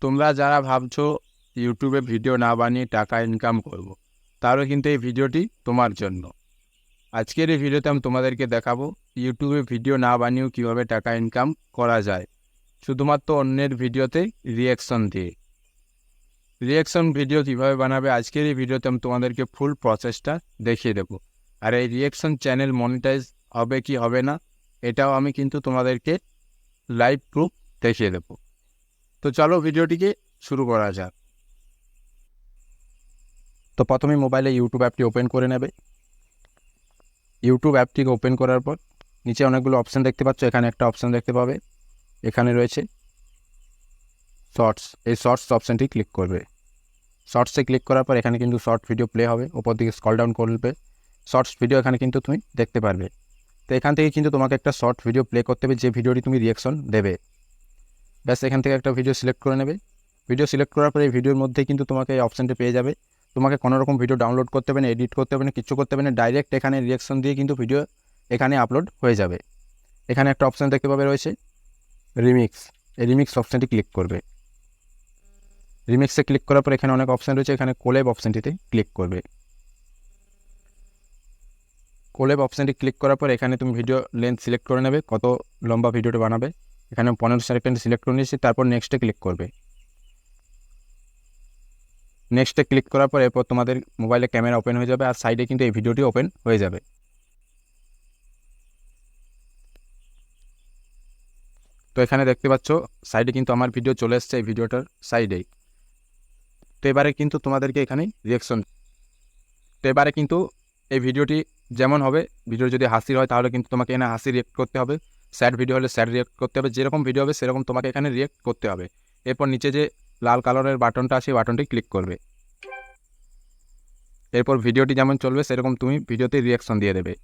তোমরা যারা ভাবছো ইউটিউবে ভিডিও না বানিয়ে টাকা ইনকাম করব, তাহলে কিন্তু এই ভিডিওটি তোমার জন্য। আজকের এই ভিডিওতে আমি তোমাদেরকে দেখাবো ইউটিউবে ভিডিও না বানিয়েও কীভাবে টাকা ইনকাম করা যায়, শুধুমাত্র অন্যের ভিডিওতে রিয়াকশন দিয়ে। রিয়াকশন ভিডিও কীভাবে বানাবে আজকের এই ভিডিওতে আমি তোমাদেরকে ফুল প্রসেসটা দেখিয়ে দেবো। আর এই রিয়াকশন চ্যানেল মনিটাইজ হবে কি হবে না, এটাও আমি কিন্তু তোমাদেরকে লাইভ প্রুফ দেখিয়ে দেবো। তো চলো ভিডিওটিকে শুরু করা যাক। তো প্রথমে মোবাইলে ইউটিউব অ্যাপটি ওপেন করে নেবে। ইউটিউব অ্যাপটিকে ওপেন করার পর নিচে অনেকগুলো অপশান দেখতে পাচ্ছ। এখানে একটা অপশান দেখতে পাবে, এখানে রয়েছে শর্টস। এই শর্টস অপশানটি ক্লিক করবে। শর্টসে ক্লিক করার পর এখানে কিন্তু শর্ট ভিডিও প্লে হবে। ওপর দিকে স্ক্রল ডাউন করবে, শর্টস ভিডিও এখানে কিন্তু তুমি দেখতে পারবে। তো এখান থেকে কিন্তু তোমাকে একটা শর্ট ভিডিও প্লে করতে হবে, যে ভিডিওটি তুমি রিয়াকশন দেবে। ব্যাস এখান থেকে একটা ভিডিও সিলেক্ট করে নেবে। ভিডিও সিলেক্ট করার পর এই ভিডিওর মধ্যে কিন্তু তোমাকে এই অপশানটি পেয়ে যাবে। তোমাকে কোনো রকম ভিডিও ডাউনলোড করতে হবে না, এডিট করতে হবে না, কিছু করতে হবে না। ডাইরেক্ট এখানে রিয়াকশন দিয়ে কিন্তু ভিডিও এখানে আপলোড হয়ে যাবে। এখানে একটা অপশান দেখতে পাবে রয়েছে রিমিক্স। এই রিমিক্স অপশানটি ক্লিক করবে। রিমিক্সে ক্লিক করার পর এখানে অনেক অপশান রয়েছে, এখানে কোল্যাব অপশানটিতে ক্লিক করবে। কোল্যাব অপশানটি ক্লিক করার পর এখানে তুমি ভিডিও লেন্থ সিলেক্ট করে নেবে, কত লম্বা ভিডিওটা বানাবে। এখানে 15 সেকেন্ড সিলেক্ট করে নিয়েছি, তারপর নেক্সটে ক্লিক করবে। নেক্সটে ক্লিক করার পর এরপর তোমাদের মোবাইলে ক্যামেরা ওপেন হয়ে যাবে, আর সাইডে কিন্তু এই ভিডিওটি ওপেন হয়ে যাবে। তো এখানে দেখতে পাচ্ছ সাইডে কিন্তু আমার ভিডিও চলে এসছে, এই ভিডিওটার সাইডেই। তো এবারে কিন্তু তোমাদেরকে এখানে রিয়াকশন। তো এবারে কিন্তু এই ভিডিওটি যেমন হবে, ভিডিও যদি হাসির হয় তাহলে কিন্তু তোমাকে এখানে হাসি রিয়েক্ট করতে হবে, স্যাড ভিডিও হলে স্যাড রিয়েক্ট করতে হবে। যেরকম ভিডিও হবে সেরকম তোমাকে এখানে রিয়েক্ট করতে হবে। এরপর নিচে যে লাল কালারের বাটনটা আছে বাটনটি ক্লিক করবে। এরপর ভিডিওটি যেমন চলবে সেরকম তুমি ভিডিওতে রিয়াকশন দিয়ে দেবে।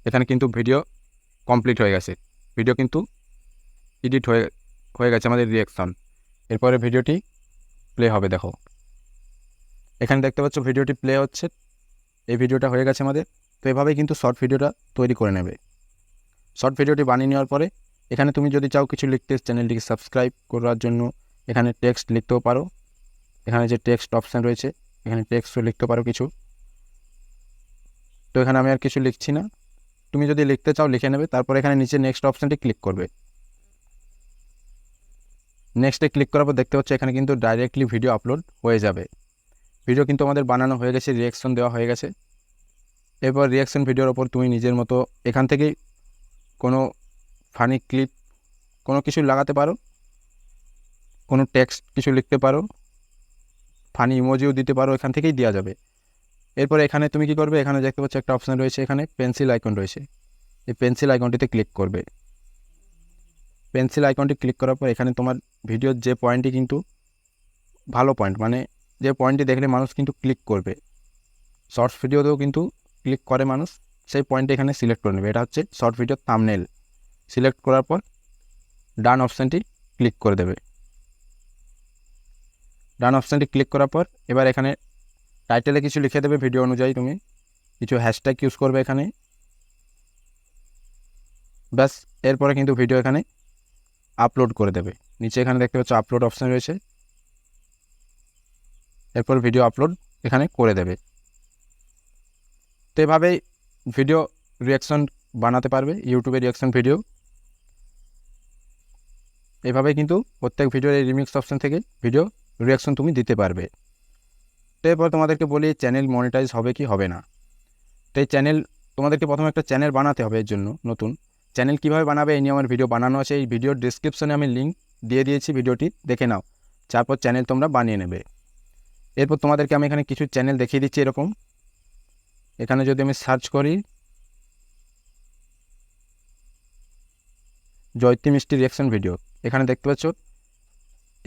এখানে কিন্তু ভিডিও কমপ্লিট হয়ে গেছে, ভিডিও কিন্তু এডিট হয়ে গেছে আমাদের রিয়াকশন। এরপরে ভিডিওটি প্লে হবে, দেখো এখানে দেখতে পাচ্ছ ভিডিওটি প্লে হচ্ছে। এই ভিডিওটা হয়ে গেছে আমাদের। তো এভাবেই কিন্তু শর্ট ভিডিওটা তৈরি করে নেবে। শর্ট ভিডিওটি বানিয়ে নেওয়ার পরে এখানে তুমি যদি চাও কিছু লিখতে, চ্যানেলটিকে সাবস্ক্রাইব করার জন্য এখানে টেক্সট লিখতেও পারো। এখানে যে টেক্সট অপশান রয়েছে এখানে টেক্সটও লিখতে পারো কিছু। তো এখানে আমি আর কিছু লিখছি না, তুমি যদি লিখতে চাও লিখে নেবে। তারপর এখানে নিচে নেক্সট অপশানটি ক্লিক করবে। নেক্সটে ক্লিক করার পর দেখতে পাচ্ছ এখানে কিন্তু ডাইরেক্টলি ভিডিও আপলোড হয়ে যাবে। ভিডিও কিন্তু আমাদের বানানো হয়ে গেছে, রিয়াকশন দেওয়া হয়ে গেছে। এরপর রিয়াকশন ভিডিওর ওপর তুমি নিজের মতো এখান থেকেই কোনো ফানি ক্লিপ কোনো কিছু লাগাতে পারো, কোনো টেক্সট কিছু লিখতে পারো, ফানি ইমোজিও দিতে পারো, এখান থেকেই দেওয়া যাবে। এরপর এখানে তুমি কি করবে, এখানে দেখতে পাচ্ছ একটা অপশান রয়েছে, এখানে পেন্সিল আইকন রয়েছে। এই পেন্সিল আইকনটিতে ক্লিক করবে। পেন্সিল আইকনটি ক্লিক করার পর এখানে তোমার ভিডিওর যে পয়েন্টটি কিন্তু ভালো পয়েন্ট, মানে যে পয়েন্টটি দেখলে মানুষ কিন্তু ক্লিক করবে, শর্টস ভিডিওতেও কিন্তু ক্লিক করে মানুষ, সেই পয়েন্টটি এখানে সিলেক্ট করে নেবে। এটা হচ্ছে শর্ট ভিডিও থাম্বনেল। সিলেক্ট করার পর ডান অপশানটি ক্লিক করে দেবে। ডান অপশানটি ক্লিক করার পর এবার এখানে টাইটেলে কিছু লিখে দেবে ভিডিও অনুযায়ী, তুমি কিছু হ্যাশট্যাগ ইউজ করবে এখানে। ব্যাস এরপরে কিন্তু ভিডিও এখানে আপলোড করে দেবে। নিচে এখানে দেখতে পাচ্ছ আপলোড অপশান রয়েছে, এরপর ভিডিও আপলোড এখানে করে দেবে। তো এভাবেই ভিডিও রিয়াকশন বানাতে পারবে, ইউটিউবে রিয়াকশন ভিডিও। এভাবে কিন্তু প্রত্যেক ভিডিওর এই রিমিক্স অপশান থেকে ভিডিও রিয়াকশন তুমি দিতে পারবে। তো এরপর তোমাদেরকে বলি চ্যানেল মনিটাইজ হবে কি হবে না। তো এই চ্যানেল তোমাদেরকে প্রথমে একটা চ্যানেল বানাতে হবে। এর জন্য নতুন চ্যানেল কীভাবে বানাবে এই নিয়ে আমার ভিডিও বানানো আছে, এই ভিডিওর ডিসক্রিপশনে আমি লিঙ্ক দিয়ে দিয়েছি, ভিডিওটি দেখে নাও। তারপর চ্যানেল তোমরা বানিয়ে নেবে। এরপর তোমাদেরকে আমি এখানে কিছু চ্যানেল দেখিয়ে দিচ্ছি এরকম। এখানে যদি আমি সার্চ করি জয়তী মিষ্টি রিয়াকশন ভিডিও, এখানে দেখতে পাচ্ছ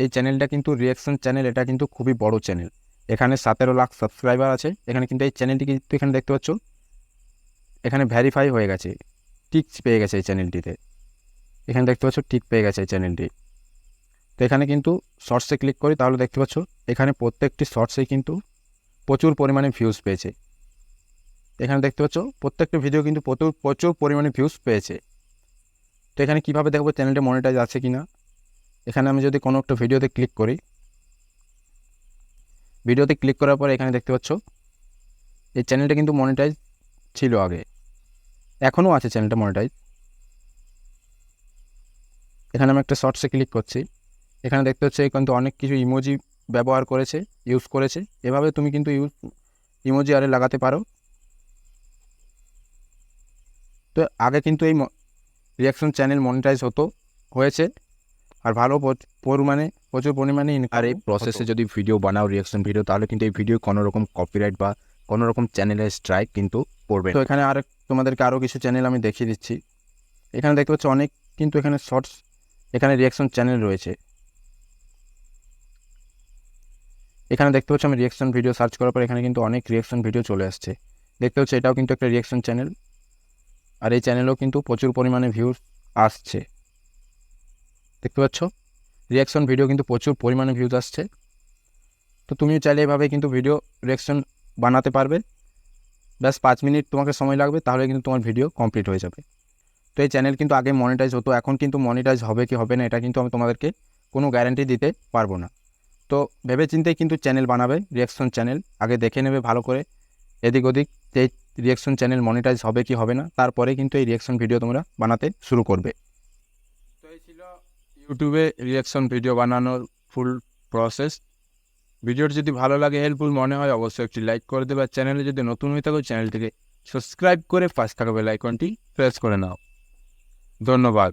এই চ্যানেলটা কিন্তু রিয়াকশন চ্যানেল, এটা কিন্তু খুবই বড় চ্যানেল। এখানে 17 লাখ সাবস্ক্রাইবার আছে। এখানে কিন্তু এই চ্যানেলটি কিন্তু এখানে দেখতে পাচ্ছ এখানে ভ্যারিফাই হয়ে গেছে, টিকস পেয়ে গেছে এই চ্যানেলটিতে। এখানে দেখতে পাচ্ছ টিক পেয়ে গেছে এই চ্যানেলটি। তো এখানে কিন্তু শর্টসে ক্লিক করি, তাহলে দেখতে পাচ্ছ এখানে প্রত্যেকটি শর্টসে কিন্তু প্রচুর পরিমাণে ভিউজ পেয়েছে। এখানে দেখতে পাচ্ছ প্রত্যেকটা ভিডিও কিন্তু প্রচুর পরিমাণে ভিউজ পেয়েছে। তো এখানে কীভাবে দেখবো চ্যানেলটা মনিটাইজ আছে কি না? এখানে আমি যদি কোনো একটা ভিডিওতে ক্লিক করি, ভিডিওতে ক্লিক করার পর এখানে দেখতে পাচ্ছ এই চ্যানেলটা কিন্তু মনিটাইজ ছিল আগে, এখনও আছে চ্যানেলটা মনিটাইজ। এখানে আমি একটা শর্টসে ক্লিক করছি, এখানে দেখতে হচ্ছে কিন্তু অনেক কিছু ইমোজি ব্যবহার করেছে, ইউজ করেছে। এভাবে তুমি কিন্তু ইমোজি আরে লাগাতে পারো। তো আগে কিন্তু এই রিয়াকশন চ্যানেল মনিটাইজ হয়েছে আর প্রচুর পরিমাণে আর এই প্রসেসে যদি ভিডিও বানাও রিয়াকশন ভিডিও, তাহলে কিন্তু এই ভিডিও কোনো রকম কপিরাইট বা কোনো রকম চ্যানেলের স্ট্রাইক কিন্তু পড়বে তো না। এখানে তোমাদেরকে আরও কিছু চ্যানেল আমি দেখিয়ে দিচ্ছি। এখানে দেখতে পাচ্ছ অনেক কিন্তু এখানে শর্টস, এখানে রিয়াকশন চ্যানেল রয়েছে। এখানে দেখতে পাচ্ছ আমি রিয়াকশন ভিডিও সার্চ করার পর এখানে কিন্তু অনেক রিয়াকশন ভিডিও চলে আসছে। দেখতে হচ্ছে এটাও কিন্তু একটা রিয়াকশন চ্যানেল, আর এই চ্যানেলেও কিন্তু প্রচুর পরিমাণে ভিউজ আসছে। দেখতে পাচ্ছ রিয়াকশন ভিডিও কিন্তু প্রচুর পরিমাণে ভিউজ আসছে। তো তুমিও চাইলে এভাবে কিন্তু ভিডিও রিয়াকশন বানাতে পারবে। ব্যাস 5 মিনিট তোমাকে সময় লাগবে, তাহলে কিন্তু তোমার ভিডিও কমপ্লিট হয়ে যাবে। তো এই চ্যানেল কিন্তু আগে মনিটাইজ হতো, এখন কিন্তু মনিটাইজ হবে কি হবে না এটা কিন্তু আমি তোমাদেরকে কোনো গ্যারান্টি দিতে পারবো না। তো ভেবেচিন্তেই কিন্তু চ্যানেল বানাবে, রিয়াকশন চ্যানেল আগে দেখে নেবে ভালো করে এদিক ওদিক যে রিয়াকশন চ্যানেল মনিটাইজ হবে কি হবে না, তারপরে কিন্তু এই রিয়াকশন ভিডিও তোমরা বানাতে শুরু করবে। তো এই ছিল ইউটিউবে রিয়াকশন ভিডিও বানানোর ফুল প্রসেস। ভিডিওটি যদি ভালো লাগে, হেল্পফুল মনে হয়, অবশ্যই একটি লাইক করে দেবে। আর চ্যানেলে যদি নতুন হয়ে থাকো চ্যানেলটিকে সাবস্ক্রাইব করে পাশে থাকা বেল আইকনটি প্রেস করে নাও। ধন্যবাদ।